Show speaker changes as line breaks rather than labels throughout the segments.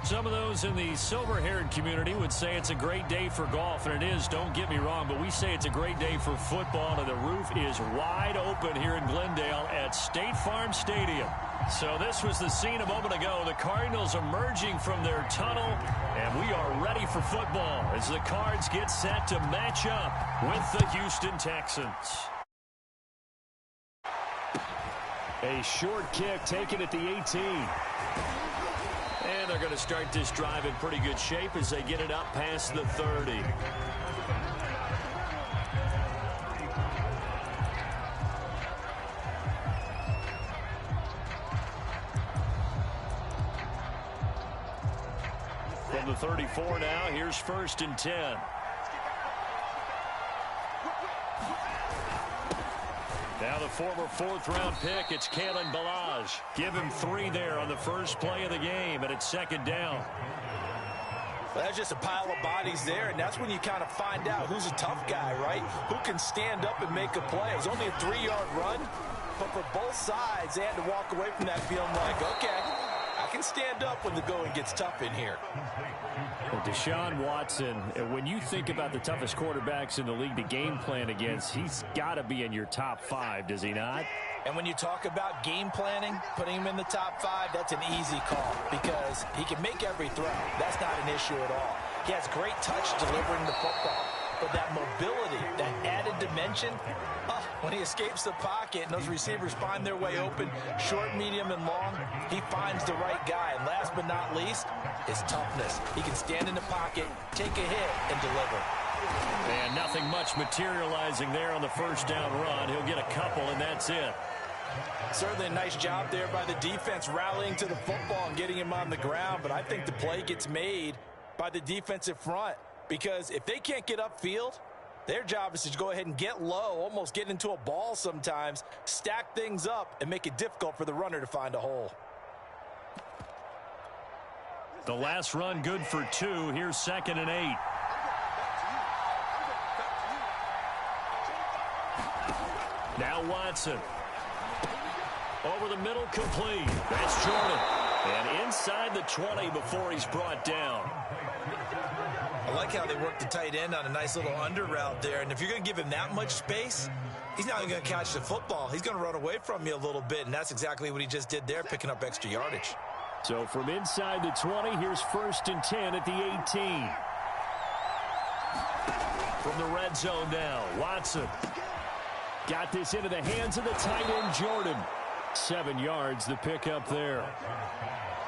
Some of those in the silver-haired community would say it's a great day for golf, and it is, don't get me wrong, but we say it's a great day for football, and the roof is wide open here in Glendale at State Farm Stadium. So this was the scene a moment ago. The Cardinals emerging from their tunnel, and we are ready for football as the Cards get set to match up with the Houston Texans. A short kick taken at the 18. And they're going to start this drive in pretty good shape as they get it up past the 30. From the 34 now, here's 1st and 10. Now the former 4th-round pick, it's Kalen Ballage. Give him 3 there on the first play of the game, and it's 2nd down.
Well, that's just a pile of bodies there, and that's when you kind of find out who's a tough guy, right? Who can stand up and make a play. It was only a 3-yard run, but for both sides, they had to walk away from that feeling like, okay, I can stand up when the going gets tough in here.
Well, Deshaun Watson, when you think about the toughest quarterbacks in the league to game plan against, he's got to be in your top 5, does he not?
And when you talk about game planning, putting him in the top 5, that's an easy call because he can make every throw. That's not an issue at all. He has great touch delivering the football. But that mobility, that added dimension, when he escapes the pocket and those receivers find their way open, short, medium, and long, he finds the right guy. And last but not least, his toughness. He can stand in the pocket, take a hit, and deliver.
And nothing much materializing there on the first down run. He'll get a couple, and that's it.
Certainly a nice job there by the defense rallying to the football and getting him on the ground. But I think the play gets made by the defensive front. Because if they can't get upfield, their job is to go ahead and get low, almost get into a ball sometimes, stack things up, and make it difficult for the runner to find a hole.
The last run good for 2. Here's 2nd and 8. Now Watson. Over the middle, complete. That's Jordan. And inside the 20 before he's brought down.
I like how they worked the tight end on a nice little under route there. And if you're going to give him that much space, he's not even going to catch the football. He's going to run away from you a little bit, and that's exactly what he just did there, picking up extra yardage.
So from inside the 20, here's 1st and 10 at the 18. From the red zone now, Watson. Got this into the hands of the tight end, Jordan. 7 yards, the pickup there.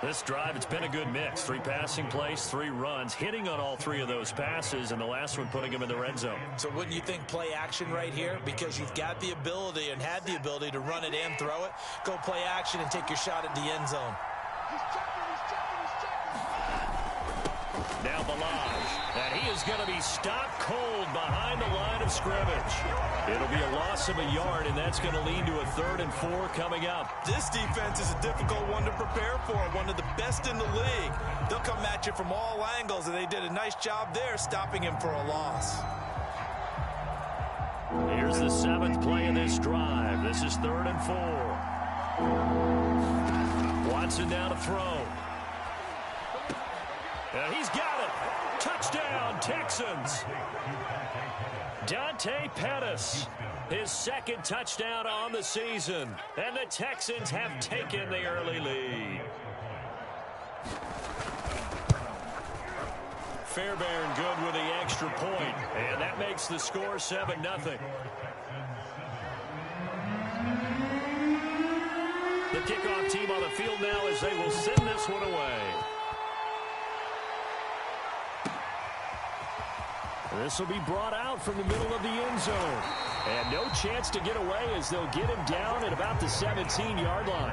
This drive, it's been a good mix. 3 passing plays, 3 runs, hitting on all 3 of those passes, and the last one putting him in the red zone.
So wouldn't you think play action right here? Because you've got the ability and had the ability to run it and throw it. Go play action and take your shot at the end zone.
Now Ballage, and he is going to be stopped cold behind the line of scrimmage. It'll be a loss of a yard, and that's going to lead to a 3rd and 4 coming up.
This defense is a difficult one to prepare for, one of the best in the league. They'll come at you from all angles, and they did a nice job there stopping him for a loss.
Here's the 7th play of this drive. This is 3rd and 4. Watson now to throw. And he's got it. Touchdown, Texans. Dante Pettis, his 2nd touchdown on the season. And the Texans have taken the early lead. Fairbairn good with the extra point. And that makes the score 7-0. The kickoff team on the field now as they will send this one away. This will be brought out from the middle of the end zone. And no chance to get away as they'll get him down at about the 17-yard line.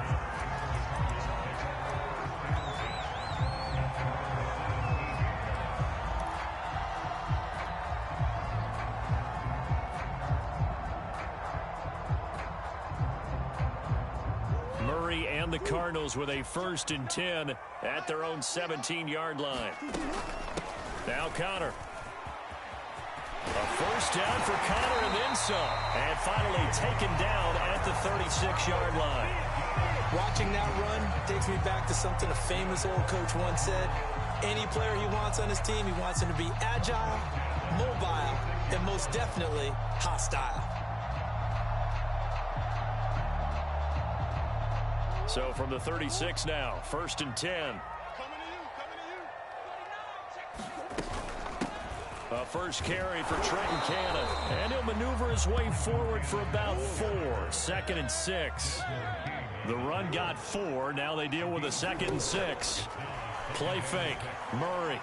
Murray and the Cardinals with a 1st and 10 at their own 17-yard line. Now Connor. A 1st down for Connor and then some. And finally taken down at the 36-yard line.
Watching that run takes me back to something a famous old coach once said. Any player he wants on his team, he wants him to be agile, mobile, and most definitely hostile.
So from the 36 now, 1st and 10. A first carry for Trenton Cannon. And he'll maneuver his way forward for about 4. 2nd and 6. The run got 4. Now they deal with a 2nd and 6. Play fake. Murray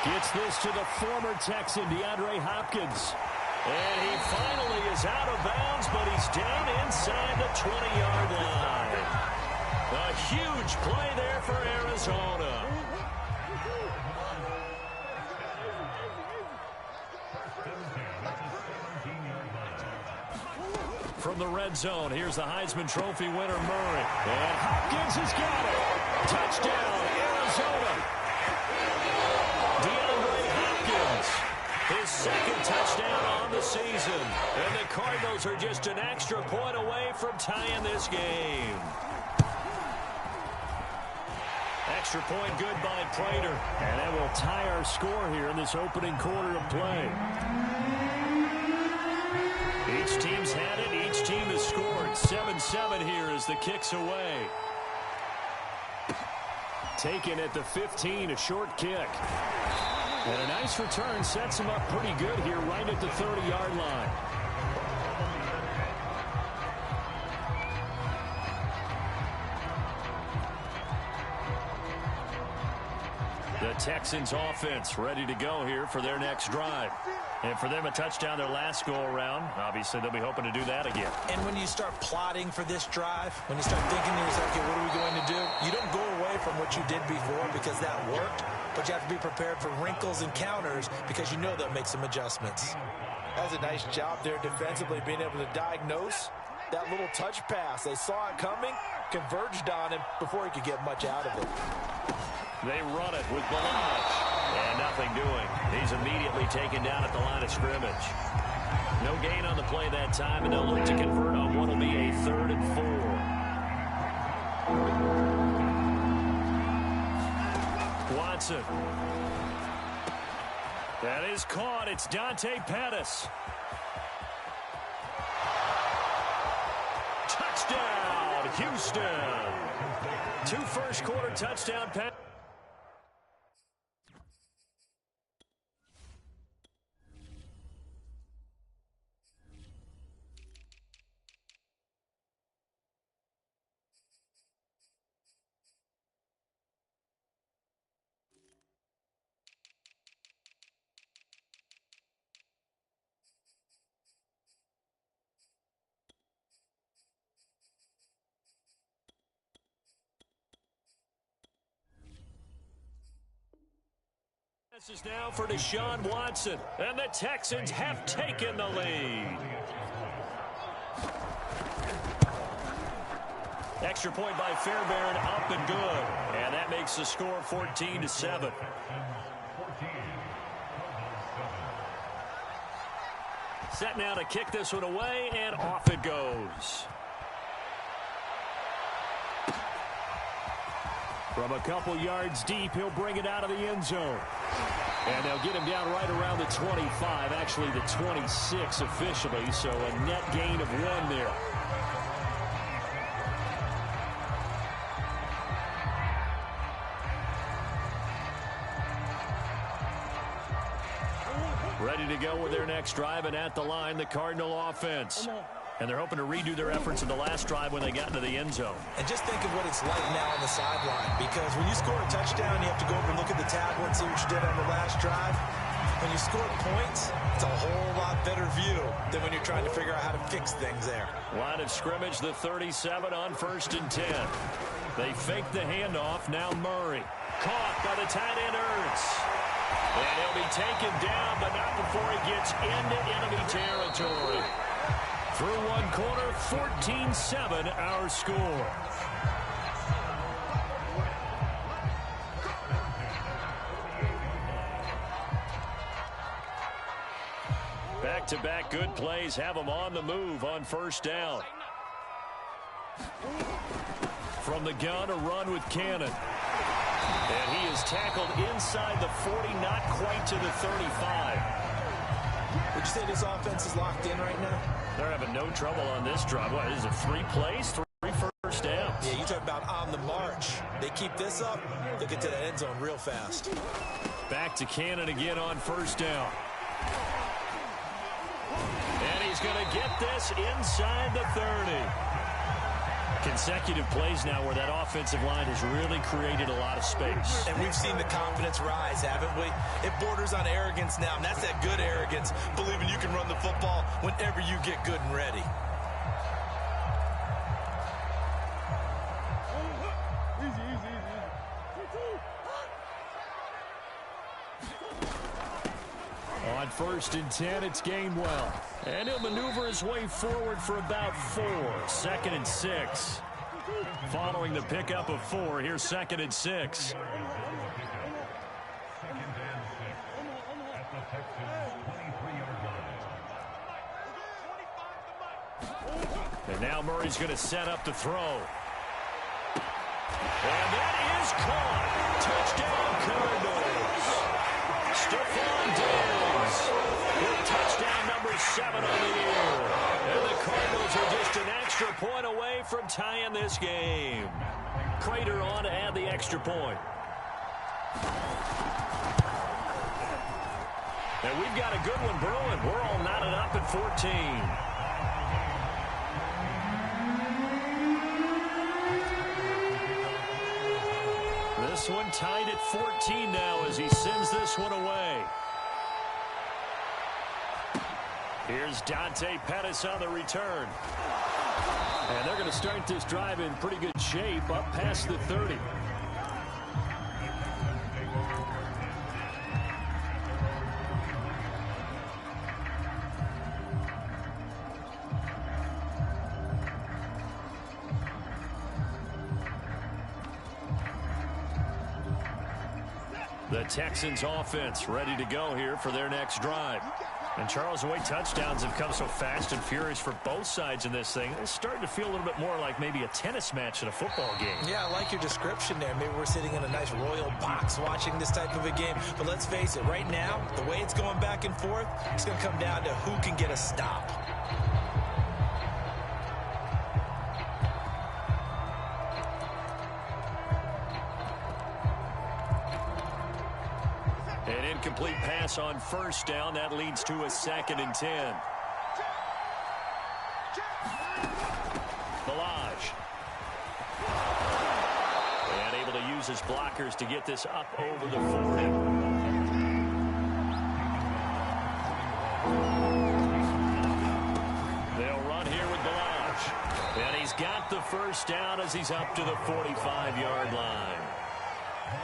gets this to the former Texan, DeAndre Hopkins. And he finally is out of bounds, but he's down inside the 20-yard line. A huge play there for Arizona. From the red zone, here's the Heisman Trophy winner, Murray. And Hopkins has got it. Touchdown, Arizona. DeAndre Hopkins, his 2nd touchdown on the season. And the Cardinals are just an extra point away from tying this game. Extra point good by Prater. And that will tie our score here in this opening quarter of play. Each team's had it. Each team has scored. 7-7 here as the kick's away. Taken at the 15, a short kick. And a nice return sets him up pretty good here right at the 30-yard line. The Texans offense ready to go here for their next drive. And for them, a touchdown their last go-around. Obviously, they'll be hoping to do that again.
And when you start plotting for this drive, when you start thinking to yourself, okay, what are we going to do? You don't go away from what you did before because that worked, but you have to be prepared for wrinkles and counters because you know they'll make some adjustments. That was a nice job there defensively, being able to diagnose that little touch pass. They saw it coming, converged on him before he could get much out of it.
They run it with Balaj. And nothing doing. He's immediately taken down at the line of scrimmage. No gain on the play that time, and they'll look to convert on what will be a 3rd and 4. Watson. That is caught. It's Dante Pettis. Touchdown, Houston. 2 first-quarter touchdown passes. This is now for Deshaun Watson, and the Texans have taken the lead. Extra point by Fairbairn, up and good, and that makes the score 14-7. Set now to kick this one away, and off it goes. From a couple yards deep, he'll bring it out of the end zone. And they'll get him down right around the 25, actually the 26 officially, so a net gain of 1 there. Ready to go with their next drive, and at the line, the Cardinal offense. And they're hoping to redo their efforts in the last drive when they got into the end zone.
And just think of what it's like now on the sideline, because when you score a touchdown, you have to go over and look at the tablet and see what you did on the last drive. When you score points, it's a whole lot better view than when you're trying to figure out how to fix things there.
Line of scrimmage, the 37 on 1st and 10. They fake the handoff. Now Murray. Caught by the tight end Ertz. And he'll be taken down, but not before he gets into enemy territory. Through one quarter, 14-7 our score. Back-to-back good plays have them on the move on 1st down. From the gun, a run with Cannon. And he is tackled inside the 40, not quite to the 35.
Would you say this offense is locked in right now?
They're having no trouble on this drive. What, is it 3 plays, 3 first downs?
Yeah, you talk about on the march. They keep this up, they'll get to the end zone real fast.
Back to Cannon again on first down. And he's going to get this inside the 30. Consecutive plays now where that offensive line has really created a lot of space.
And we've seen the confidence rise, haven't we? It borders on arrogance now, and that's that good arrogance, believing you can run the football whenever you get good and ready.
On 1st and 10, it's Gainwell. And he'll maneuver his way forward for about 4. 2nd and 6. Following the pickup of 4, here's 2nd and 6. And now Murray's going to set up the throw. And that is caught. Touchdown, Cardinals. Stephon Diggs with touchdown number 7 on the year. And the Cardinals are just an extra point away from tying this game. Prater on to add the extra point. And we've got a good one brewing. We're all knotted up at 14. This one tied at 14 now as he sends this one away. Here's Dante Pettis on the return. And they're going to start this drive in pretty good shape up past the 30. The Texans offense ready to go here for their next drive. And Charles, the way touchdowns have come so fast and furious for both sides in this thing, it's starting to feel a little bit more like maybe a tennis match in a football game. Yeah, I like your description there. Maybe we're sitting in a nice royal box watching this type of a game. But let's face it, right now, the way it's going back and forth, it's going to come down to who can get a stop. An incomplete pass on first down. That leads to a 2nd and 10. Balaj. And able to use his blockers to get this up over the 40. They'll run here with Balaj. And he's got the first down as he's up to the 45-yard line.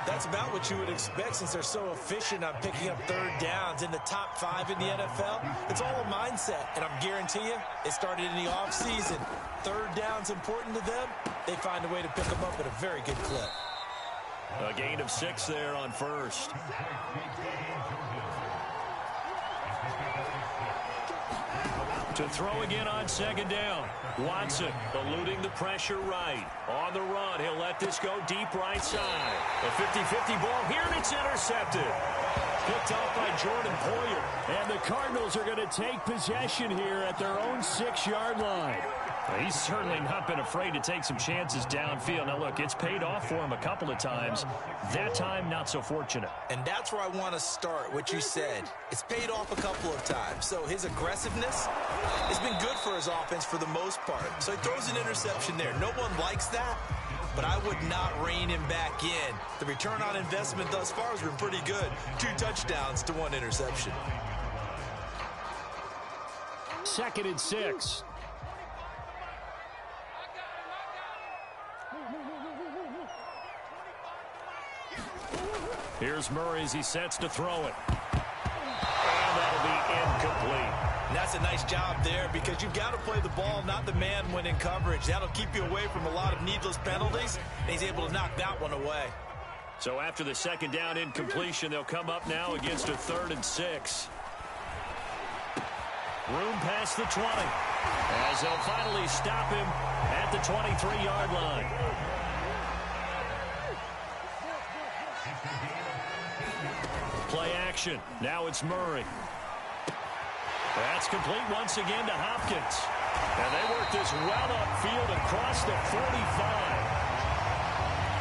That's about what you would expect since they're so efficient on picking up 3rd downs in the top 5 in the NFL. It's all a mindset, and I'm guarantee you it started in the offseason. 3rd down's important to them. They find a way to pick them up at a very good clip. A gain of 6 there on first. To throw again on 2nd down. Watson eluding the pressure right. On the run, he'll let this go deep right side. A 50-50 ball here, and it's intercepted. Picked off by Jordan Poyer. And the Cardinals are going to take possession here at their own 6-yard line. He's certainly not been afraid to take some chances downfield. Now, look, it's paid off for him a couple of times. That time, not so fortunate. And that's where I want to start, what you said. It's paid off a couple of times. So his aggressiveness has been good for his offense for the most part. So he throws an interception there. No one likes that, but I would not rein him back in. The return on investment thus far has been pretty good. 2 touchdowns to 1 interception. 2nd and 6. Here's Murray as he sets to throw it. And that'll be incomplete. And that's a nice job there because you've got to play the ball, not the man when in coverage. That'll keep you away from a lot of needless penalties, and he's able to knock that one away. So after the 2nd down incompletion, they'll come up now against a 3rd and 6. Room past the 20. As they'll finally stop him at at the 23-yard line. Play action. Now it's Murray. That's complete once again to Hopkins. And they work this well upfield across the 45.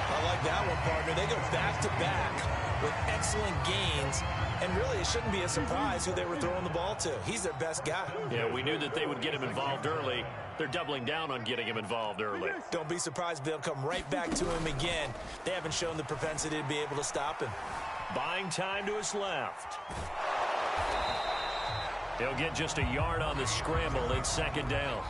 I like that one, partner. They go back-to-back with excellent gains. And really, it shouldn't be a surprise who they were throwing the ball to. He's their best guy.
Yeah, we knew that they would get him involved early. They're doubling down on getting him involved early.
Don't be surprised if they'll come right back to him again. They haven't shown the propensity to be able to stop him.
Buying time to his left. He'll get just a yard on the scramble in second down.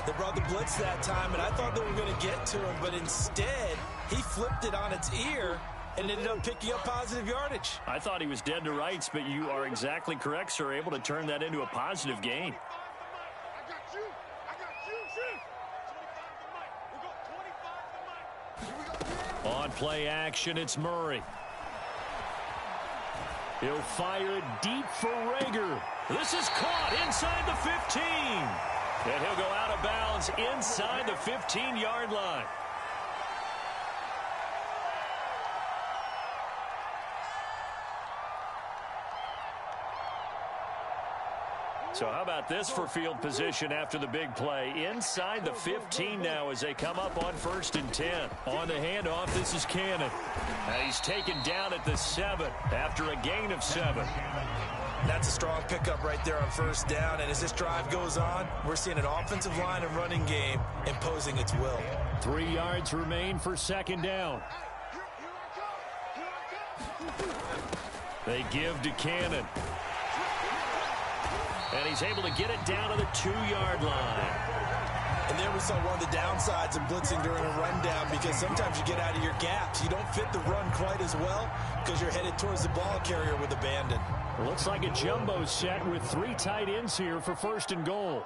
They brought the blitz that time, and I thought they were going to get to him, but instead, he flipped it on its ear and ended up picking up positive yardage.
I thought he was dead to rights, but you are exactly correct, sir, able to turn that into a positive gain. On play action, it's Murray. He'll fire it deep for Rager. This is caught inside the 15. And he'll go out of bounds inside the 15-yard line. So how about this for field position after the big play? Inside the 15 now as they come up on 1st and 10. On the handoff, this is Cannon. And he's taken down at the 7 after a gain of 7.
That's a strong pickup right there on 1st down. And as this drive goes on, we're seeing an offensive line and running game imposing its will.
3 yards remain for 2nd down. They give to Cannon. And he's able to get it down to the 2-yard line.
And there we saw one of the downsides of blitzing during a rundown, because sometimes you get out of your gaps. You don't fit the run quite as well because you're headed towards the ball carrier with abandon.
It looks like a jumbo set with 3 tight ends here for 1st and goal.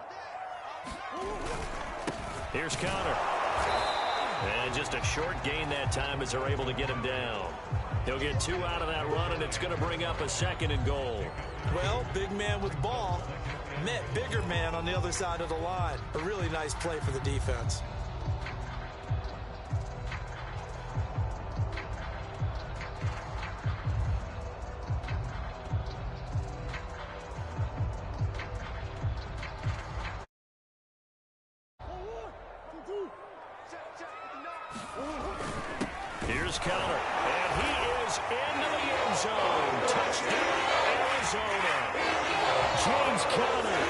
Here's Connor. And just a short gain that time as they're able to get him down. He'll get 2 out of that run, and it's going to bring up a 2nd and goal.
Well, big man with ball met bigger man on the other side of the line. A really nice play for the defense.
Here's Connor, and he is into the end zone. Touchdown, Arizona. James Conner,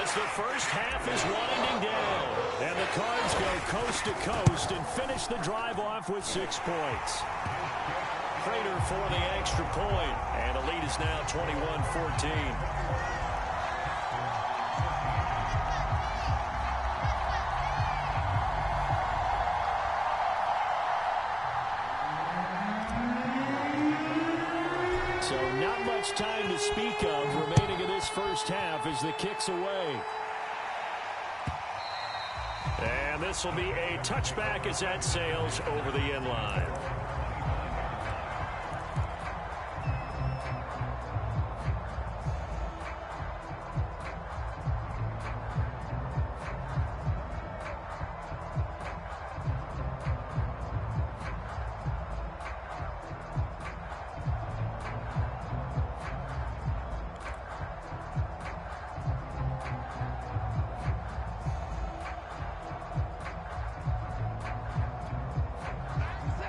as the first half is winding down. And the Cards go coast to coast and finish the drive off with 6 points. Prater for the extra point, and the lead is now 21-14. So not much time to speak of remaining in this first half as the kick's away. And this will be a touchback as that sails over the end line.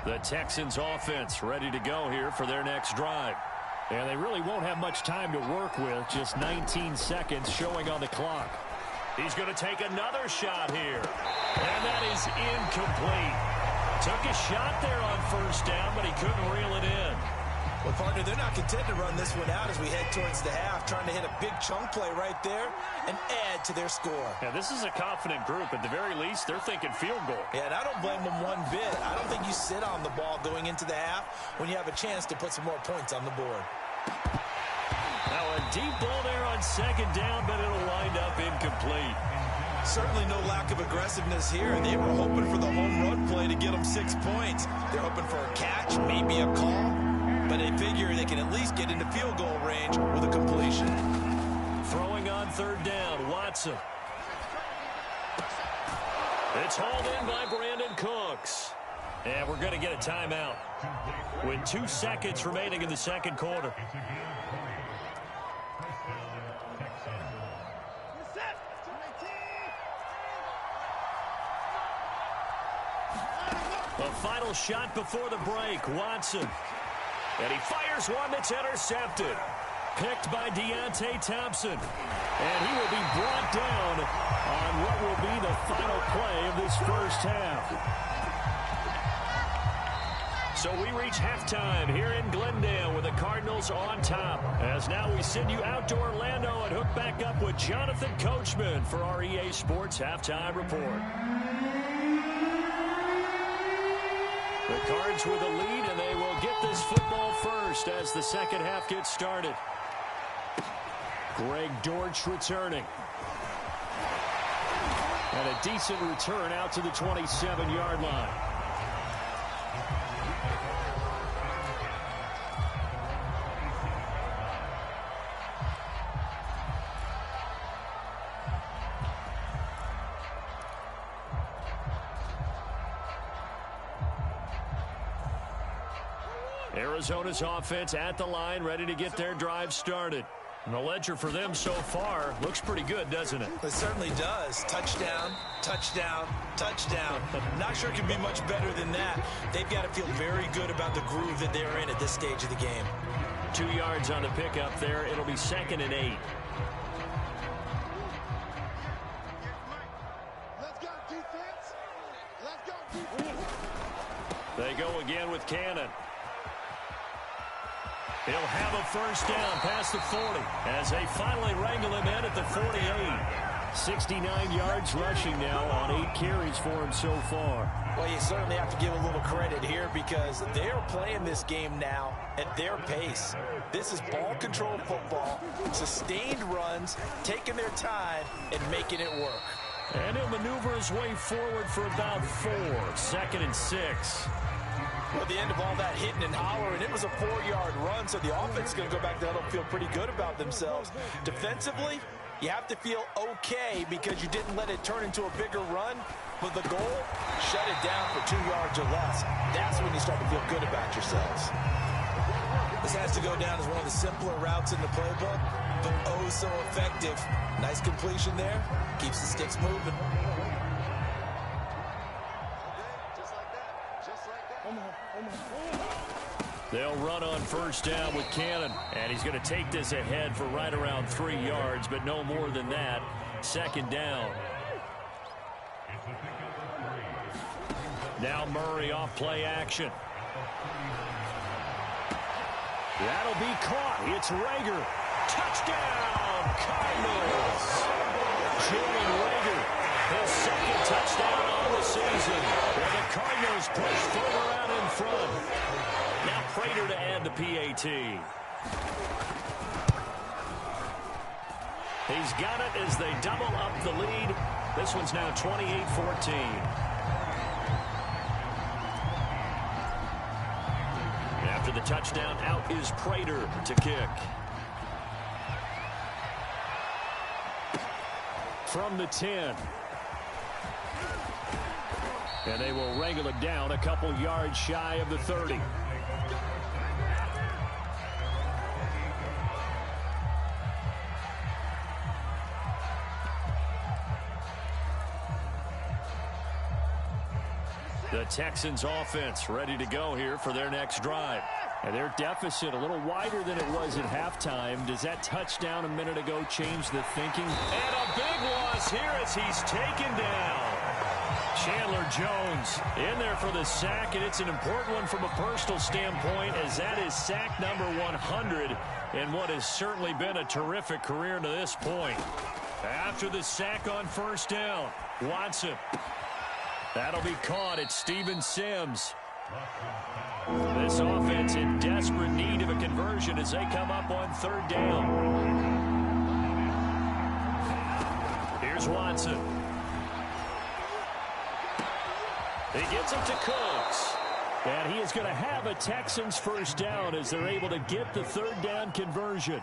The Texans offense ready to go here for their next drive. And they really won't have much time to work with, just 19 seconds showing on the clock. He's going to take another shot here. And that is incomplete. Took a shot there on 1st down, but he couldn't reel it in.
Well, partner, they're not content to run this one out as we head towards the half, trying to hit a big chunk play right there and add to their score.
Yeah, this is a confident group. At the very least, they're thinking field goal.
Yeah, and I don't blame them one bit. I don't think you sit on the ball going into the half when you have a chance to put some more points on the board.
Now a deep ball there on 2nd down, but it'll wind up incomplete.
Certainly no lack of aggressiveness here. They were hoping for the home run play to get them 6 points. They're hoping for a catch, maybe a call. But they figure they can at least get into field goal range with a completion.
Throwing on 3rd down, Watson. It's hauled in by Brandon Cooks. And we're going to get a timeout with 2 seconds remaining in the second quarter. A final shot before the break. Watson. And he fires one that's intercepted. Picked by Deontay Thompson. And he will be brought down on what will be the final play of this first half. So we reach halftime here in Glendale with the Cardinals on top. As now we send you out to Orlando and hook back up with Jonathan Coachman for our EA Sports Halftime Report. The Cards with a lead, and they will get this football first as the second half gets started. Greg Dortch returning. And a decent return out to the 27-yard line. Arizona's offense at the line, ready to get their drive started. And the ledger for them so far looks pretty good, doesn't it?
It certainly does. Touchdown, touchdown, touchdown. Not sure it can be much better than that. They've got to feel very good about the groove that they're in at this stage of the game.
2 yards on the pickup there. It'll be 2nd and 8.
Let's go, defense. Let's go, defense.
They go again with Cannon. He'll have a first down past the 40 as they finally wrangle him in at the 48. 69 yards rushing now on 8 carries for him so far.
Well, you certainly have to give a little credit here because they're playing this game now at their pace. This is ball control football, sustained runs, taking their time, and making it work.
And he'll maneuver his way forward for about 4. 2nd and 6.
At the end of all that hitting and hollering, it was a 4-yard run, so the offense is going to go back there and feel pretty good about themselves. Defensively, you have to feel okay because you didn't let it turn into a bigger run. But the goal, shut it down for 2 yards or less. That's when you start to feel good about yourselves. This has to go down as one of the simpler routes in the playbook, but oh so effective. Nice completion there. Keeps the sticks moving.
They'll run on first down with Cannon. And he's going to take this ahead for right around 3 yards, but no more than that. 2nd down. Now Murray off play action. That'll be caught. It's Rager. Touchdown, Cardinals. Julian Rager, his 2nd touchdown on the season. And the Cardinals push further out in front. Now Prater to add the PAT. He's got it as they double up the lead. This one's now 28-14. After the touchdown, out is Prater to kick. From the 10. And they will wrangle it down a couple yards shy of the 30. The Texans offense ready to go here for their next drive. And their deficit a little wider than it was at halftime. Does that touchdown a minute ago change the thinking? And a big loss here as he's taken down. Chandler Jones in there for the sack, and it's an important one from a personal standpoint as that is sack number 100 in what has certainly been a terrific career to this point. After the sack on first down, Watson. That'll be caught at Steven Sims. This offense in desperate need of a conversion as they come up on 3rd down. Here's Watson. He gets it to Cooks. And he is going to have a Texans first down as they're able to get the 3rd down conversion.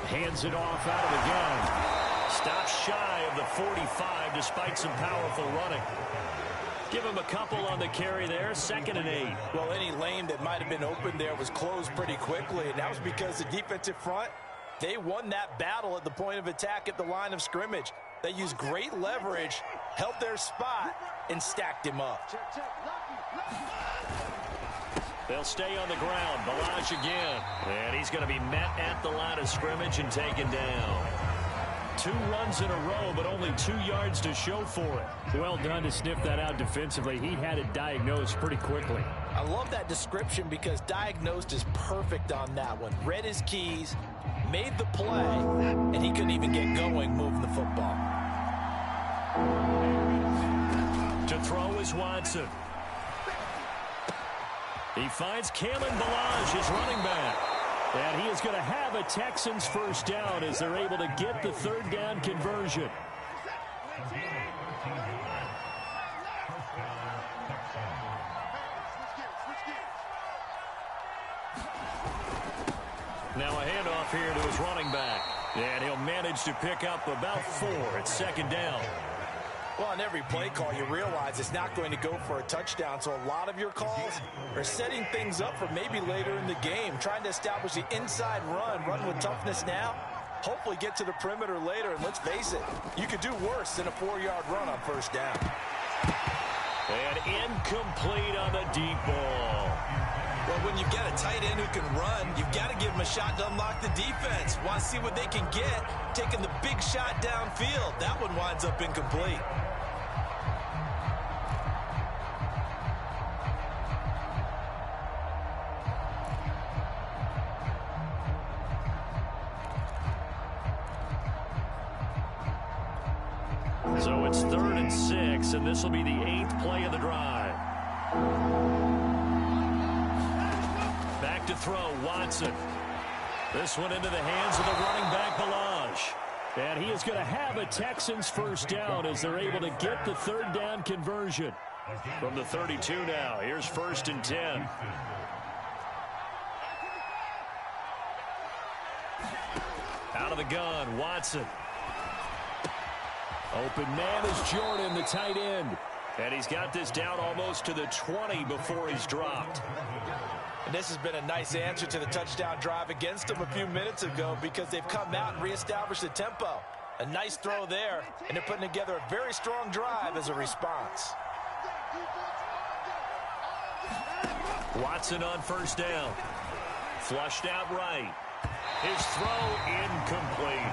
Hands it off out of the gun. Stops shy of the 45 despite some powerful running. Give him a couple on the carry there, 2nd and 8.
Well, any lane that might have been open there was closed pretty quickly, and that was because the defensive front, they won that battle at the point of attack at the line of scrimmage. They used great leverage, held their spot, and stacked him up.
They'll stay on the ground. Balaj again. And he's going to be met at the line of scrimmage and taken down. 2 runs in a row, but only 2 yards to show for it.
Well done to sniff that out defensively. He had it diagnosed pretty quickly.
I love that description because diagnosed is perfect on that one. Read his keys, made the play, and he couldn't even get going moving the football.
To throw is Watson. He finds Kalen Balaj, his running back. And he is going to have a Texans first down as they're able to get the 3rd down conversion. Now a handoff here to his running back. And he'll manage to pick up about 4 at 2nd down.
Well, on every play call, you realize it's not going to go for a touchdown, so a lot of your calls are setting things up for maybe later in the game, trying to establish the inside run with toughness now, hopefully get to the perimeter later, and let's face it, you could do worse than a 4-yard run on 1st down.
And incomplete on the deep ball.
Well, when you've got a tight end who can run, you've got to give him a shot to unlock the defense. Want to see what they can get, taking the big shot downfield. That one winds up incomplete.
So it's 3rd and 6, and this will be the 8th play of the drive. Back to throw, Watson. This one into the hands of the running back, Balaj. And he is going to have a Texans first down as they're able to get the 3rd down conversion. From the 32 now, here's 1st and 10. Out of the gun, Watson. Open man is Jordan, the tight end. And he's got this down almost to the 20 before he's dropped.
And this has been a nice answer to the touchdown drive against them a few minutes ago because they've come out and reestablished the tempo. A nice throw there, and they're putting together a very strong drive as a response.
Watson on 1st down. Flushed out right. His throw incomplete.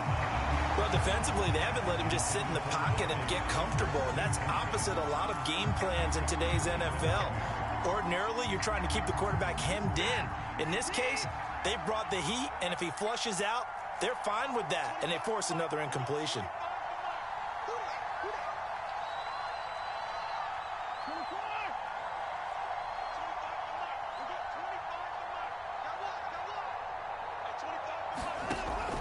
Well, defensively, they haven't let him just sit in the pocket and get comfortable, and that's opposite a lot of game plans in today's NFL. Ordinarily, you're trying to keep the quarterback hemmed in. In this case, they brought the heat, and if he flushes out, they're fine with that, and they force another incompletion.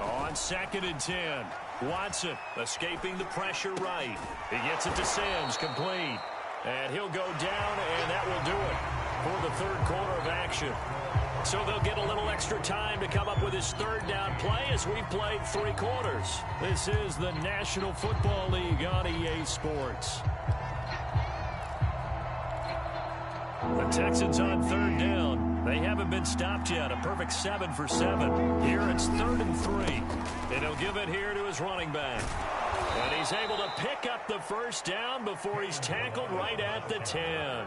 On 2nd and 10, Watson escaping the pressure right. He gets it to Sims, complete. And he'll go down, and that will do it for the 3rd quarter of action. So they'll get a little extra time to come up with his 3rd down play as we've played 3 quarters. This is the National Football League on EA Sports. The Texans on 3rd down. They haven't been stopped yet. A perfect 7 for 7. Here it's 3rd and 3. And he'll give it here to his running back. And he's able to pick up the first down before he's tackled right at the 10.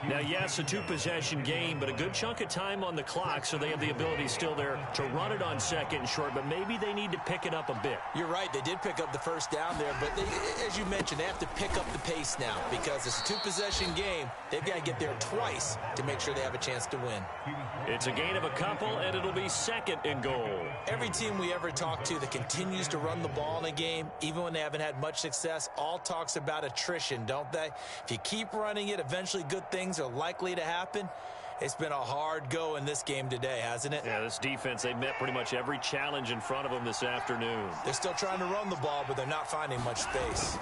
Now, yes, a 2-possession game, but a good chunk of time on the clock, so they have the ability still there to run it on 2nd and short, but maybe they need to pick it up a bit.
You're right. They did pick up the first down there, but they, as you mentioned, they have to pick up the pace now because it's a 2-possession game. They've got to get there twice to make sure they have a chance to win.
It's a gain of a couple, and it'll be 2nd and goal.
Every team we ever talk to that continues to run the ball in a game, even when they haven't had much success, all talks about attrition, don't they? If you keep running it, eventually good things are likely to happen. It's been a hard go in this game today, hasn't it?
Yeah, this defense, they've met pretty much every challenge in front of them this afternoon.
They're still trying to run the ball, but they're not finding much space.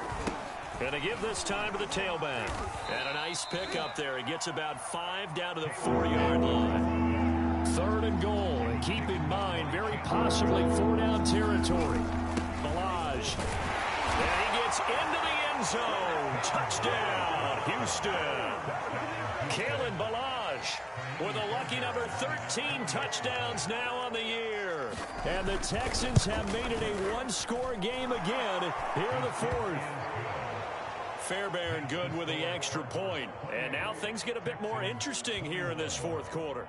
Gonna give this time to the tailback. And a nice pick up there. He gets about 5 down to the 4-yard line. 3rd and goal. And keep in mind, very possibly 4-down territory. Balaj Balaj. And he gets into the end zone. Touchdown, Houston. Kalen Balaj with a lucky number 13 touchdowns now on the year. And the Texans have made it a one-score game again here in the fourth. Fairbairn good with the extra point. And now things get a bit more interesting here in this fourth quarter.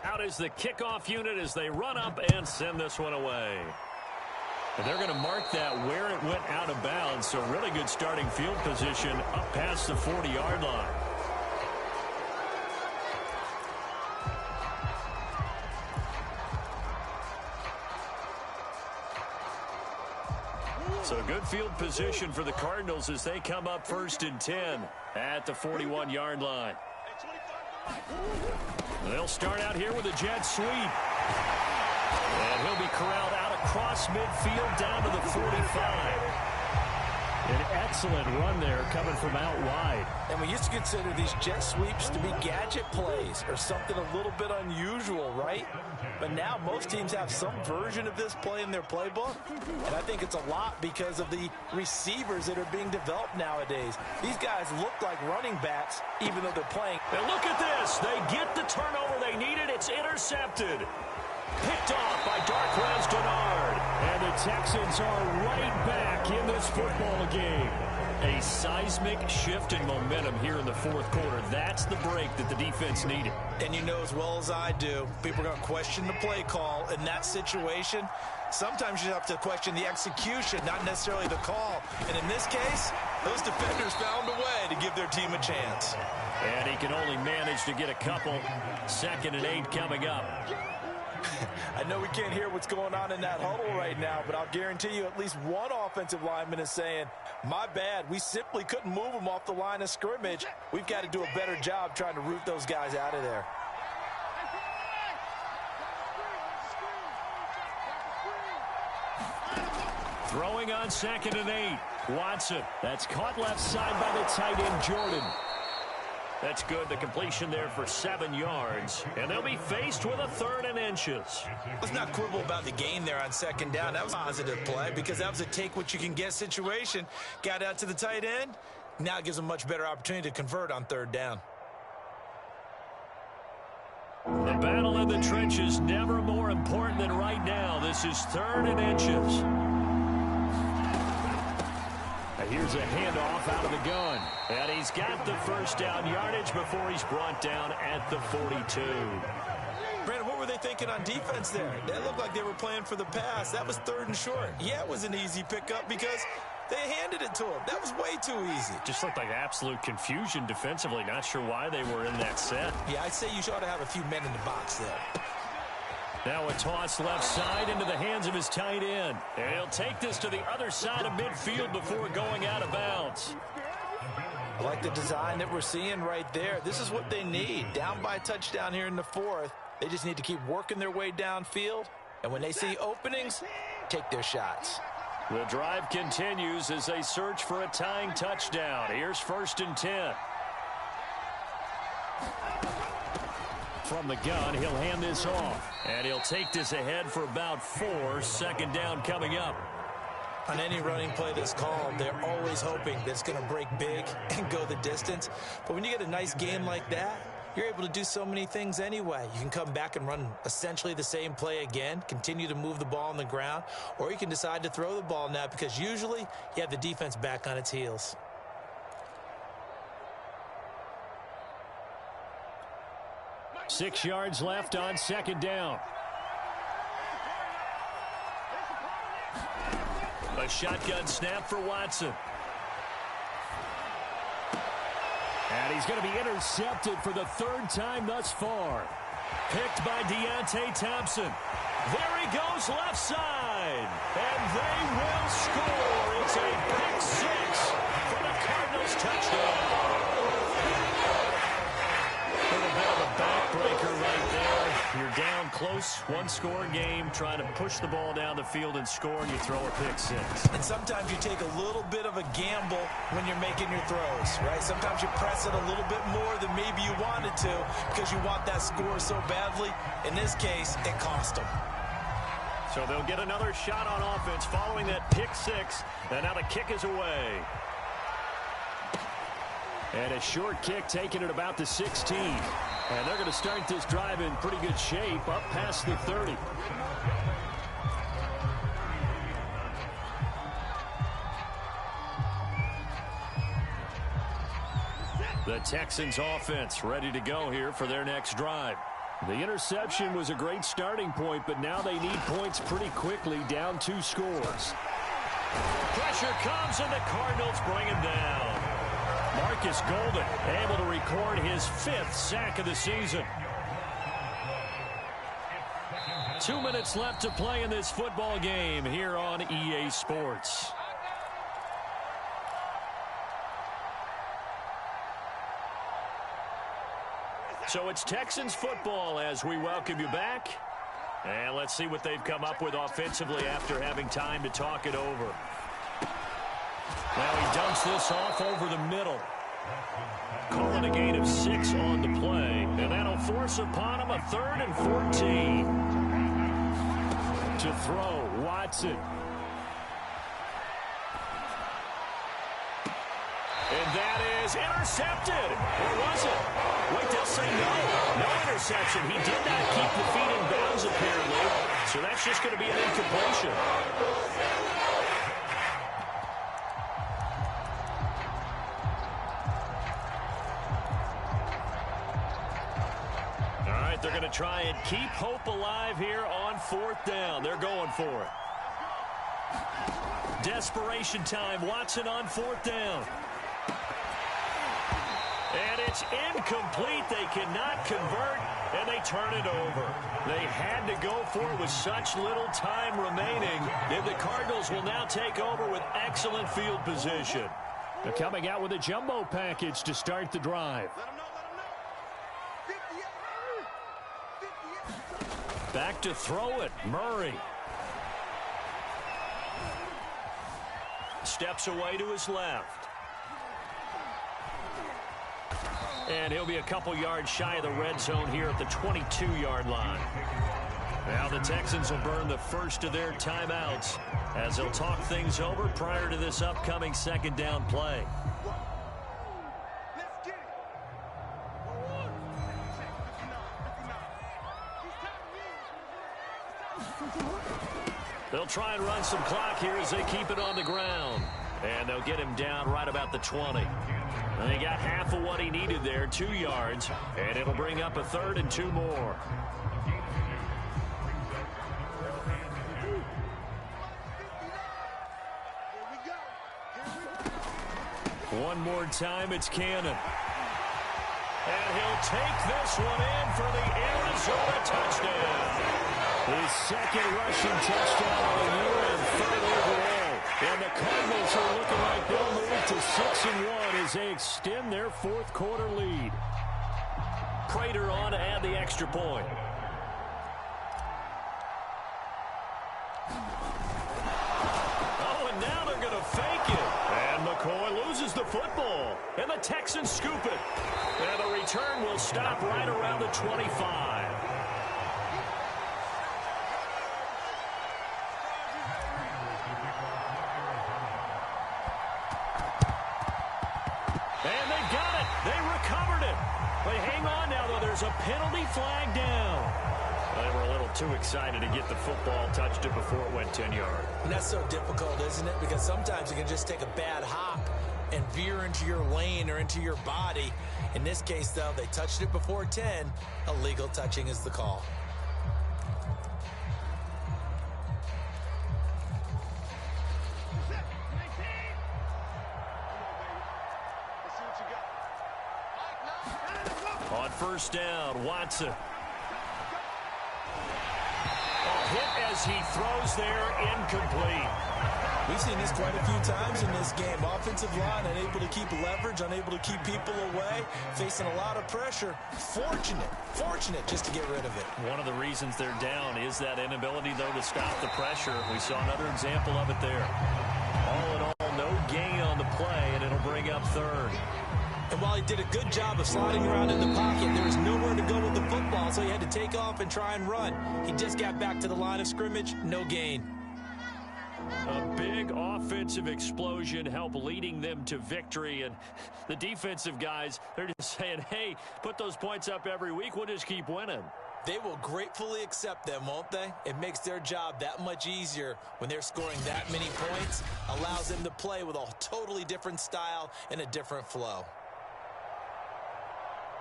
Out is the kickoff unit as they run up and send this one away. And they're going to mark that where it went out of bounds, so really good starting field position up past the 40-yard line. So good field position for the Cardinals as they come up 1st and 10 at the 41-yard line. They'll start out here with a jet sweep. And he'll be corralled out across midfield down to the 45. An excellent run there coming from out wide.
And we used to consider these jet sweeps to be gadget plays or something a little bit unusual, right? But now most teams have some version of this play in their playbook. And I think it's a lot because of the receivers that are being developed nowadays. These guys look like running backs even though they're playing.
And look at this. They get the turnover they needed. It's intercepted. Picked off by Darquez Dennard. And the Texans are right back in this football game. A seismic shift in momentum here in the fourth quarter. That's the break that the defense needed.
And you know as well as I do, people are going to question the play call in that situation. Sometimes you have to question the execution, not necessarily the call. And in this case, those defenders found a way to give their team a chance.
And he can only manage to get a couple. 2nd and 8 coming up.
I know we can't hear what's going on in that huddle right now, but I'll guarantee you at least one offensive lineman is saying, my bad, we simply couldn't move them off the line of scrimmage. We've got to do a better job trying to root those guys out of there.
Throwing on 2nd and 8. Watson. That's caught left side by the tight end, Jordan. That's good. The completion there for 7 yards. And they'll be faced with a 3rd and inches.
Let's not quibble about the gain there on 2nd down. That was a positive play because that was a take-what-you-can-get situation. Got out to the tight end. Now it gives them a much better opportunity to convert on 3rd down.
The battle in the trenches never more important than right now. This is 3rd and inches. Here's a handoff out of the gun. And he's got the 1st down yardage before he's brought down at the 42.
Brandon, what were they thinking on defense there? That looked like they were playing for the pass. That was 3rd and short. Yeah, it was an easy pickup because they handed it to him. That was way too easy.
Just looked like absolute confusion defensively. Not sure why they were in that set.
Yeah, I'd say you ought to have a few men in the box there.
Now a toss left side into the hands of his tight end. And he'll take this to the other side of midfield before going out of bounds.
I like the design that we're seeing right there. This is what they need. Down by a touchdown here in the 4th. They just need to keep working their way downfield. And when they see openings, take their shots.
The drive continues as they search for a tying touchdown. Here's 1st and 10. From the gun, he'll hand this off. And he'll take this ahead for about 4. 2nd down coming up.
On any running play that's called, they're always hoping that it's going to break big and go the distance. But when you get a nice game like that, you're able to do so many things anyway. You can come back and run essentially the same play again, continue to move the ball on the ground, or you can decide to throw the ball now because usually you have the defense back on its heels.
Six yards left on 2nd down. A A shotgun snap for Watson.
And he's going to be intercepted for the third time thus far.
Picked by Deontay Thompson. There he goes left side. And they will score. It's a pick six for the Cardinals touchdown. A little bit of a backbreaker right there. You're down close, one-score game, trying to push the ball down the field and score, and you throw a pick six.
And sometimes you take a little bit of a gamble when you're making your throws, right? Sometimes you press it a little bit more than maybe you wanted to because you want that score so badly. In this case, it cost them.
So they'll get another shot on offense following that pick six, and now the kick is away.
And a short kick taken at about the 16. And they're going to start this drive in pretty good shape, up past the 30.
The Texans offense ready to go here for their next drive.
The interception was a great starting point, but now they need points pretty quickly, down 2 scores.
Pressure comes, and the Cardinals bring him down. Marcus Golden able to record his 5th sack of the season. 2 minutes left to play in this football game here on EA Sports. So it's Texans football as we welcome you back. And let's see what they've come up with offensively after having time to talk it over. Now he dumps this off over the middle. Calling a gain of 6 on the play. And that'll force upon him a 3rd and 14.
To throw, Watson.
And that is intercepted. Or was it? Wait, they'll say no. No interception. He did not keep the feet in bounds, apparently. So that's just going to be an incompletion. All right, they're going to try and keep hope alive here on 4th down. They're going for it. Desperation time. Watson on 4th down. And it's incomplete. They cannot convert, and they turn it over. They had to go for it with such little time remaining. And the Cardinals will now take over with excellent field position.
They're coming out with a jumbo package to start the drive.
Back to throw it, Murray. Steps away to his left. And he'll be a couple yards shy of the red zone here at the 22-yard line. Now the Texans will burn the first of their timeouts as they'll talk things over prior to this upcoming 2nd down play. They'll try and run some clock here as they keep it on the ground. And they'll get him down right about the 20. And they got half of what he needed there, 2 yards. And it'll bring up a 3rd and 2 more. One more time, it's Cannon. And he'll take this one in for the Arizona touchdown.
His 2nd rushing touchdown of the year and 3rd overall. And the Cardinals are looking like they'll move to 6-1 as they extend their 4th quarter lead.
Prater on to add the extra point. Oh, and now they're going to fake it. And McCoy loses the football. And the Texans scoop it. And the return will stop right around the 25. And they got it. They recovered it. They hang on now, though. There's a penalty flag down. They were a little too excited to get the football, touched it before it went 10 yards.
And that's so difficult, isn't it? Because sometimes you can just take a bad hop and veer into your lane or into your body. In this case, though, they touched it before 10. Illegal touching is the call.
first down. Watson. Hit as he throws there, incomplete.
We've seen this quite a few times in this game. Offensive line unable to keep leverage, unable to keep people away, facing a lot of pressure. Fortunate just to get rid of it.
One of the reasons they're down is that inability, though, to stop the pressure. We saw another example of it there. All in all, no gain on the play, and it'll bring up third.
And while he did a good job of sliding around in the pocket, there was nowhere to go with the football, so he had to take off and try and run. He just got back to the line of scrimmage, no gain.
A big offensive explosion helped leading them to victory, and the defensive guys, they're just saying, hey, put those points up every week, we'll just keep winning.
They will gratefully accept them, won't they? It makes their job that much easier when they're scoring that many points, allows them to play with a totally different style and a different flow.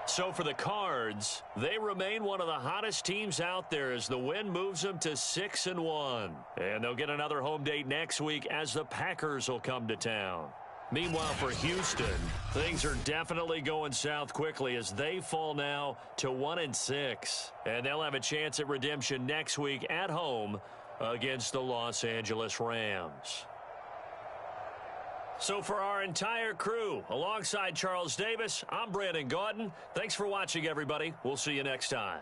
So for the Cards, they remain one of the hottest teams out there as the win moves them to 6-1. And they'll get another home date next week as the Packers will come to town. Meanwhile, for Houston, things are definitely going south quickly as they fall now to 1-6. And they'll have a chance at redemption next week at home against the Los Angeles Rams. So for our entire crew, alongside Charles Davis, I'm Brandon Gaudin. Thanks for watching, everybody. We'll see you next time.